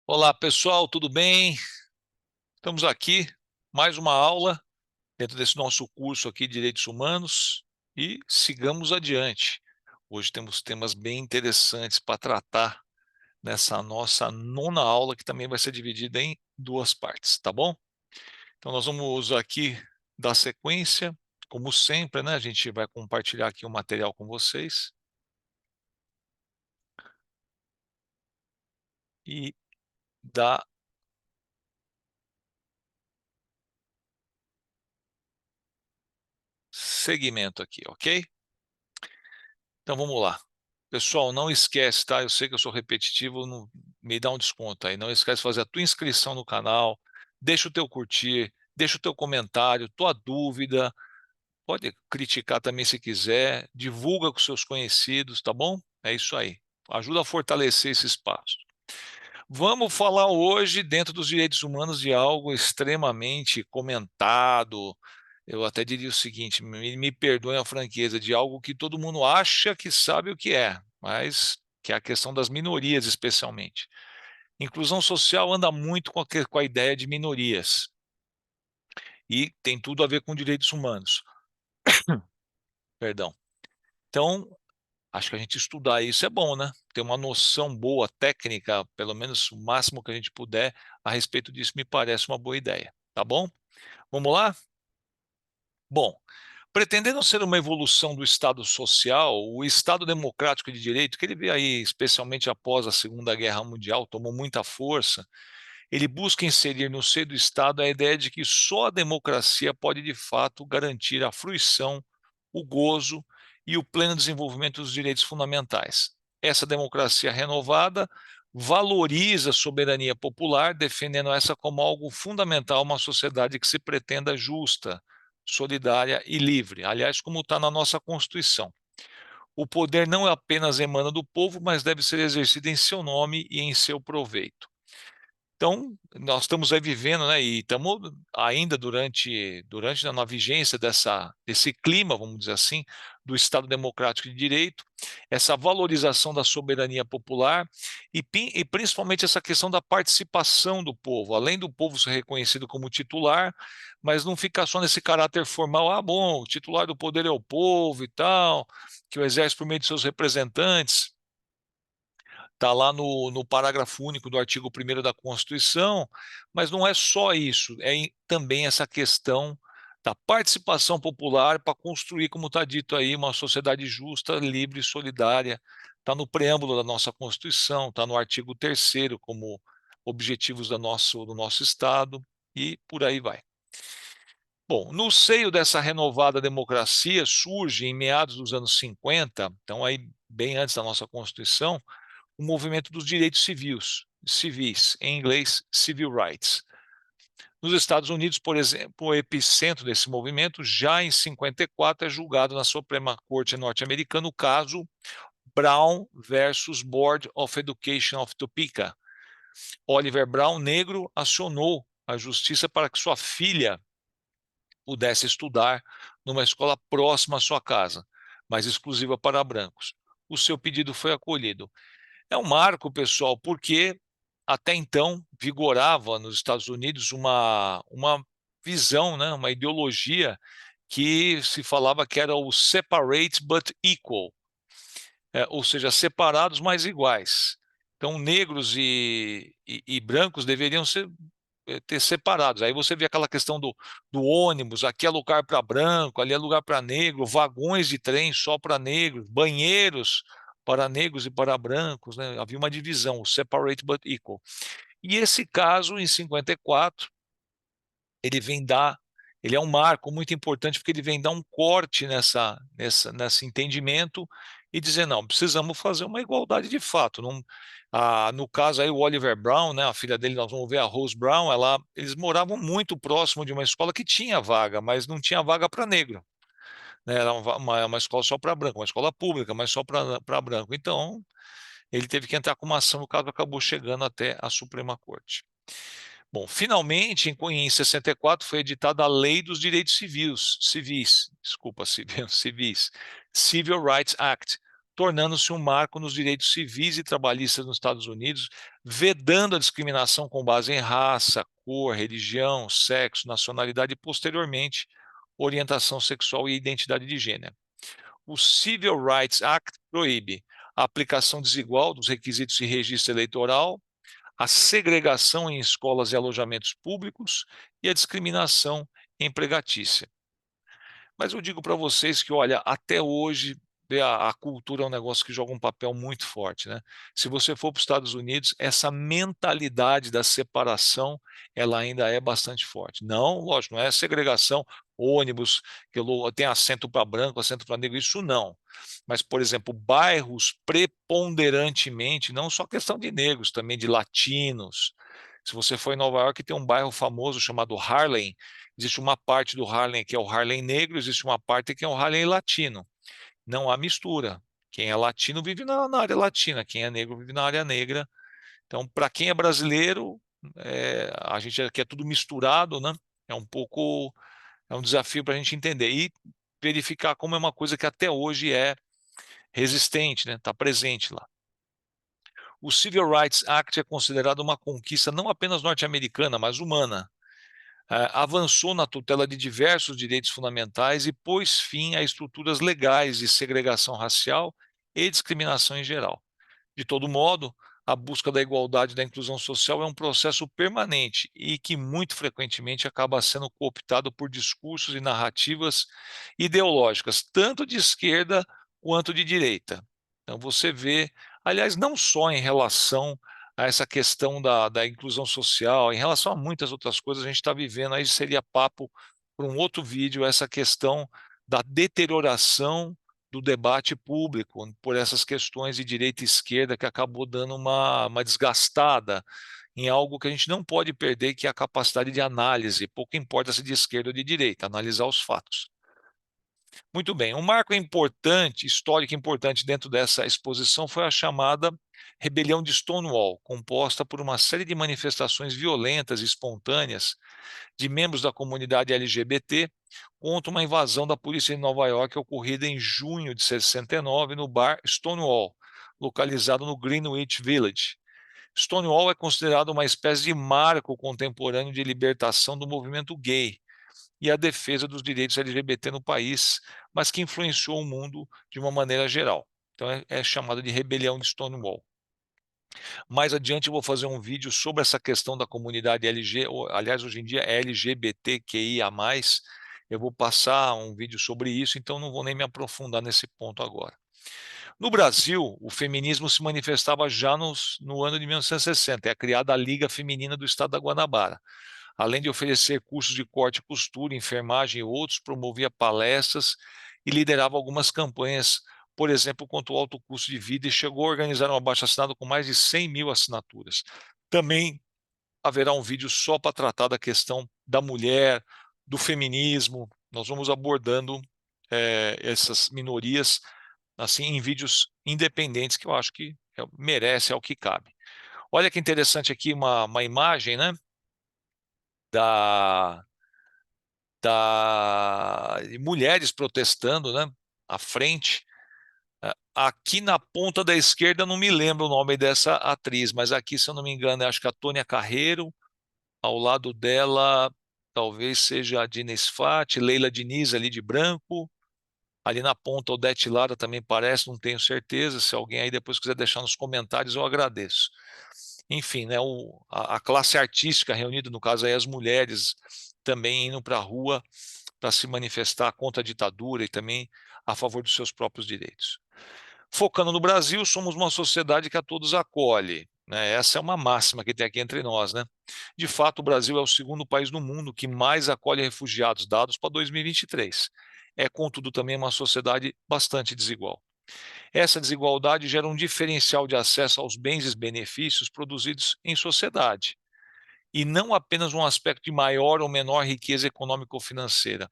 Olá, pessoal, tudo bem? Estamos aqui, mais uma aula dentro desse nosso curso aqui de Direitos Humanos e sigamos adiante. Hoje temos temas bem interessantes para tratar nessa nossa nona aula, que também vai ser dividida em duas partes, tá bom? Então nós vamos aqui dar sequência, como sempre, né? A gente vai compartilhar aqui o material com vocês e dar seguimento aqui, ok? Então vamos lá. Pessoal, não esquece, tá? Eu sei que eu sou repetitivo, me dá um desconto aí. Não esquece de fazer a tua inscrição no canal, deixa o teu curtir, deixa o teu comentário, tua dúvida, pode criticar também se quiser, divulga com seus conhecidos, tá bom? É isso aí. Ajuda a fortalecer esse espaço. Vamos falar hoje, dentro dos direitos humanos, de algo extremamente comentado. Eu até diria o seguinte: me perdoem a franqueza, de algo que todo mundo acha que sabe o que é, mas que é a questão das minorias, especialmente. Inclusão social anda muito com a ideia de minorias e tem tudo a ver com direitos humanos. Perdão. Então, acho que a gente estudar isso é bom, né? Ter uma noção boa, técnica, pelo menos o máximo que a gente puder, a respeito disso me parece uma boa ideia, tá bom? Vamos lá? Bom, pretendendo ser uma evolução do Estado social, o Estado democrático de direito, que ele vê aí, especialmente após a Segunda Guerra Mundial, tomou muita força, ele busca inserir no seio do Estado a ideia de que só a democracia pode, de fato, garantir a fruição, o gozo e o pleno desenvolvimento dos direitos fundamentais. Essa democracia renovada valoriza a soberania popular, defendendo essa como algo fundamental a uma sociedade que se pretenda justa, solidária e livre. Aliás, como está na nossa Constituição. O poder não apenas emana do povo, mas deve ser exercido em seu nome e em seu proveito. Então, nós estamos aí vivendo, né, e estamos ainda na vigência desse clima, vamos dizer assim, do Estado Democrático de Direito, essa valorização da soberania popular e principalmente essa questão da participação do povo, além do povo ser reconhecido como titular, mas não ficar só nesse caráter formal, ah, bom, o titular do poder é o povo e tal, que o exerce por meio de seus representantes. Está lá no parágrafo único do artigo 1º da Constituição, mas não é só isso, também essa questão da participação popular para construir, como está dito aí, uma sociedade justa, livre e solidária. Está no preâmbulo da nossa Constituição, está no artigo 3º como objetivos do nosso Estado, e por aí vai. Bom, no seio dessa renovada democracia surge, em meados dos anos 50, então aí bem antes da nossa Constituição, o movimento dos direitos civis, em inglês, civil rights. Nos Estados Unidos, por exemplo, o epicentro desse movimento, já em 54, é julgado na Suprema Corte norte-americana o caso Brown versus Board of Education of Topeka. Oliver Brown, negro, acionou a justiça para que sua filha pudesse estudar numa escola próxima à sua casa, mas exclusiva para brancos. O seu pedido foi acolhido. É um marco, pessoal, porque até então vigorava nos Estados Unidos uma visão, né, uma ideologia que se falava que era o separate but equal, ou seja, separados mas iguais. Então, negros e brancos deveriam ter separados. Aí você vê aquela questão do ônibus, aqui é lugar para branco, ali é lugar para negro, vagões de trem só para negros, banheiros para negros e para brancos, né? Havia uma divisão, o separate but equal. E esse caso, em 54, ele vem dar, ele é um marco muito importante porque ele vem dar um corte nesse entendimento e dizer, não, precisamos fazer uma igualdade de fato. Não, no caso aí, o Oliver Brown, né, a filha dele, nós vamos ver a Rose Brown, eles moravam muito próximo de uma escola que tinha vaga, mas não tinha vaga para negro. Né, era uma escola só para branco, uma escola pública, mas só para branco. Então, ele teve que entrar com uma ação, o caso acabou chegando até a Suprema Corte. Bom, finalmente, em 64, foi editada a Lei dos Direitos Civis, Civil Rights Act, tornando-se um marco nos direitos civis e trabalhistas nos Estados Unidos, vedando a discriminação com base em raça, cor, religião, sexo, nacionalidade e, posteriormente, orientação sexual e identidade de gênero. O Civil Rights Act proíbe a aplicação desigual dos requisitos de registro eleitoral, a segregação em escolas e alojamentos públicos e a discriminação empregatícia. Mas eu digo para vocês que, olha, até hoje a cultura é um negócio que joga um papel muito forte, né? Se você for para os Estados Unidos, essa mentalidade da separação, ela ainda é bastante forte. Não, lógico, não é segregação, ônibus, que tem assento para branco, assento para negro, isso não. Mas, por exemplo, bairros preponderantemente, não só questão de negros, também de latinos. Se você for em Nova York, tem um bairro famoso chamado Harlem. Existe uma parte do Harlem que é o Harlem negro, existe uma parte que é o Harlem latino. Não há mistura. Quem é latino vive na área latina, quem é negro vive na área negra. Então, para quem é brasileiro, a gente aqui é tudo misturado, né? É um pouco, é um desafio para a gente entender e verificar como é uma coisa que até hoje é resistente, né? Está presente lá. O Civil Rights Act é considerado uma conquista não apenas norte-americana, mas humana. Avançou na tutela de diversos direitos fundamentais e pôs fim a estruturas legais de segregação racial e discriminação em geral. De todo modo, a busca da igualdade e da inclusão social é um processo permanente e que muito frequentemente acaba sendo cooptado por discursos e narrativas ideológicas, tanto de esquerda quanto de direita. Então você vê, aliás, não só em relação a essa questão da inclusão social, em relação a muitas outras coisas, a gente está vivendo, aí seria papo para um outro vídeo, essa questão da deterioração do debate público por essas questões de direita e esquerda que acabou dando uma desgastada em algo que a gente não pode perder, que é a capacidade de análise, pouco importa se de esquerda ou de direita, analisar os fatos. Muito bem, um marco importante, histórico importante dentro dessa exposição foi a chamada Rebelião de Stonewall, composta por uma série de manifestações violentas e espontâneas de membros da comunidade LGBT contra uma invasão da polícia em Nova York ocorrida em junho de 69 no bar Stonewall, localizado no Greenwich Village. Stonewall é considerado uma espécie de marco contemporâneo de libertação do movimento gay e a defesa dos direitos LGBT no país, mas que influenciou o mundo de uma maneira geral. Então é chamado de Rebelião de Stonewall. Mais adiante eu vou fazer um vídeo sobre essa questão da comunidade LG, aliás, hoje em dia é LGBTQIA+. Eu vou passar um vídeo sobre isso, então não vou nem me aprofundar nesse ponto agora. No Brasil, o feminismo se manifestava já no ano de 1960, é criada a Liga Feminina do Estado da Guanabara. Além de oferecer cursos de corte e costura, enfermagem e outros, promovia palestras e liderava algumas campanhas, por exemplo, contra o alto custo de vida, e chegou a organizar um abaixo-assinado com mais de 100 mil assinaturas. Também haverá um vídeo só para tratar da questão da mulher, do feminismo. Nós vamos abordando essas minorias assim em vídeos independentes que eu acho que merece, é o que cabe. Olha que interessante aqui uma imagem, né, da de mulheres protestando, né, à frente. Aqui na ponta da esquerda, eu não me lembro o nome dessa atriz, mas aqui, se eu não me engano, acho que a Tônia Carreiro, ao lado dela, talvez seja a Dina Sfat, Leila Diniz ali de branco, ali na ponta Odete Lara também parece, não tenho certeza, se alguém aí depois quiser deixar nos comentários, eu agradeço. Enfim, né, a classe artística reunida, no caso aí as mulheres, também indo para a rua para se manifestar contra a ditadura e também a favor dos seus próprios direitos. Focando no Brasil, somos uma sociedade que a todos acolhe, né? Essa é uma máxima que tem aqui entre nós, né? De fato, o Brasil é o segundo país no mundo que mais acolhe refugiados, dados para 2023. É, contudo, também uma sociedade bastante desigual. Essa desigualdade gera um diferencial de acesso aos bens e benefícios produzidos em sociedade, e não apenas um aspecto de maior ou menor riqueza econômico-financeira.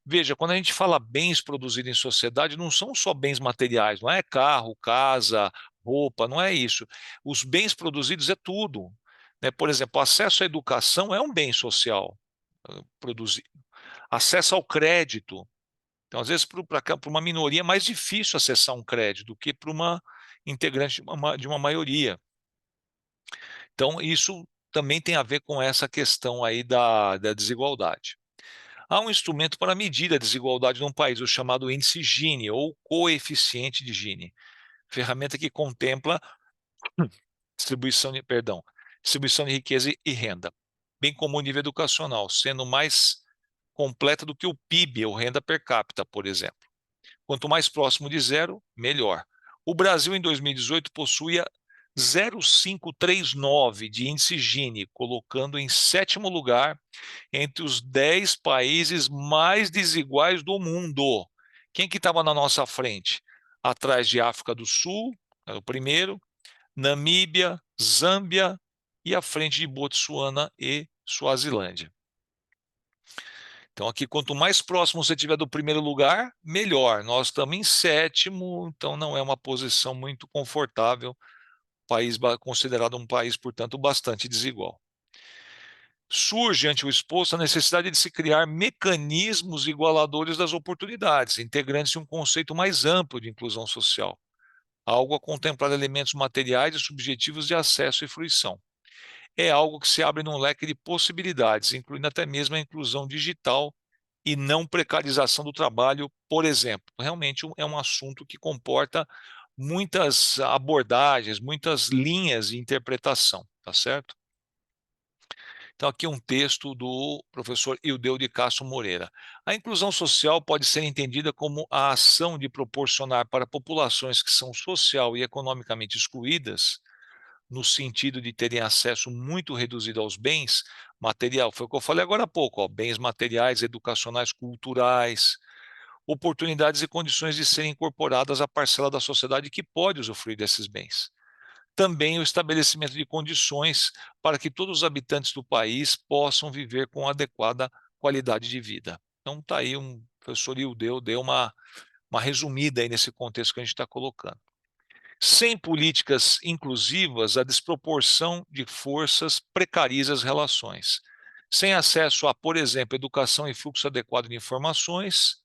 Veja, quando a gente fala bens produzidos em sociedade, não são só bens materiais, não é carro, casa, roupa, não é isso. Os bens produzidos é tudo, né? Por exemplo, acesso à educação é um bem social produzido. Acesso ao crédito, Então, às vezes, para uma minoria é mais difícil acessar um crédito do que para uma integrante de uma maioria. Então, isso também tem a ver com essa questão aí da desigualdade. Há um instrumento para medir a desigualdade num país, o chamado índice Gini, ou coeficiente de Gini, ferramenta que contempla distribuição de riqueza e renda, bem como o nível educacional, sendo mais completa do que o PIB, ou renda per capita, por exemplo. Quanto mais próximo de zero, melhor. O Brasil, em 2018, possuía 0,539 de índice Gini, colocando em sétimo lugar entre os 10 países mais desiguais do mundo. Quem que estava na nossa frente? Atrás de África do Sul, era o primeiro, Namíbia, Zâmbia e à frente de Botsuana e Suazilândia. Então, aqui, quanto mais próximo você estiver do primeiro lugar, melhor. Nós estamos em sétimo, então não é uma posição muito confortável. País considerado um país, portanto, bastante desigual. Surge ante o exposto a necessidade de se criar mecanismos igualadores das oportunidades, integrantes de um conceito mais amplo de inclusão social, algo a contemplar elementos materiais e subjetivos de acesso e fruição. É algo que se abre num leque de possibilidades, incluindo até mesmo a inclusão digital e não precarização do trabalho, por exemplo. Realmente é um assunto que comporta muitas abordagens, muitas linhas de interpretação, tá certo? Então, aqui um texto do professor Ildeu de Castro Moreira. A inclusão social pode ser entendida como a ação de proporcionar para populações que são social e economicamente excluídas, no sentido de terem acesso muito reduzido aos bens material, foi o que eu falei agora há pouco, ó, bens materiais, educacionais, culturais, oportunidades e condições de serem incorporadas à parcela da sociedade que pode usufruir desses bens. Também o estabelecimento de condições para que todos os habitantes do país possam viver com adequada qualidade de vida. Então, está aí o professor Ildeu deu uma resumida aí nesse contexto que a gente está colocando. Sem políticas inclusivas, a desproporção de forças precariza as relações. Sem acesso a, por exemplo, educação e fluxo adequado de informações,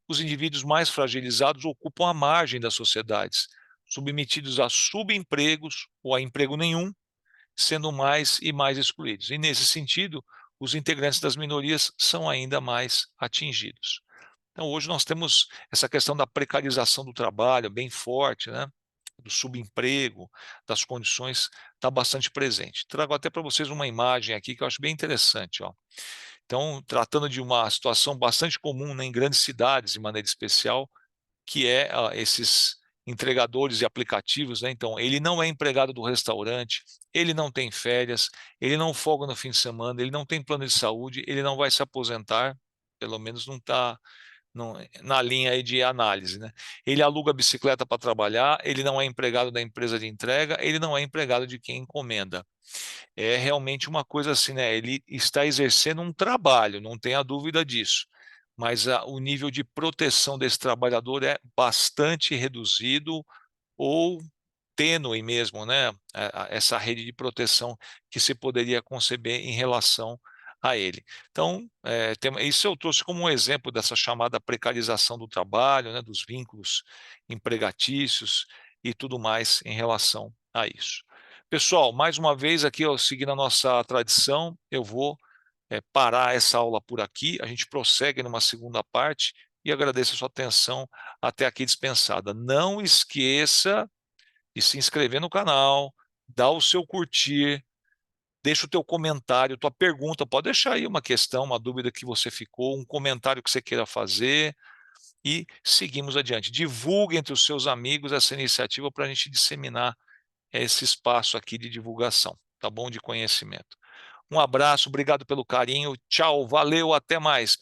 os indivíduos mais fragilizados ocupam a margem das sociedades, submetidos a subempregos ou a emprego nenhum, sendo mais e mais excluídos. E, nesse sentido, os integrantes das minorias são ainda mais atingidos. Então, hoje nós temos essa questão da precarização do trabalho bem forte, né? Do subemprego, das condições, está bastante presente. Trago até para vocês uma imagem aqui que eu acho bem interessante. Ó. Então, tratando de uma situação bastante comum, né, em grandes cidades, de maneira especial, que é esses entregadores de aplicativos, né? Então, ele não é empregado do restaurante, ele não tem férias, ele não folga no fim de semana, ele não tem plano de saúde, ele não vai se aposentar, pelo menos não está na linha aí de análise, né? Ele aluga bicicleta para trabalhar, ele não é empregado da empresa de entrega, ele não é empregado de quem encomenda. É realmente uma coisa assim, né? Ele está exercendo um trabalho, não tenha dúvida disso. Mas o nível de proteção desse trabalhador é bastante reduzido ou tênue mesmo, né? Essa rede de proteção que se poderia conceber em relação a ele. Então, isso eu trouxe como um exemplo dessa chamada precarização do trabalho, né? Dos vínculos empregatícios e tudo mais em relação a isso. Pessoal, mais uma vez aqui, ó, seguindo a nossa tradição, eu vou parar essa aula por aqui, a gente prossegue numa segunda parte e agradeço a sua atenção até aqui dispensada. Não esqueça de se inscrever no canal, dar o seu curtir, deixa o teu comentário, tua pergunta, pode deixar aí uma questão, uma dúvida que você ficou, um comentário que você queira fazer e seguimos adiante. Divulgue entre os seus amigos essa iniciativa para a gente disseminar esse espaço aqui de divulgação, tá bom? De conhecimento. Um abraço, obrigado pelo carinho, tchau, valeu, até mais, pessoal.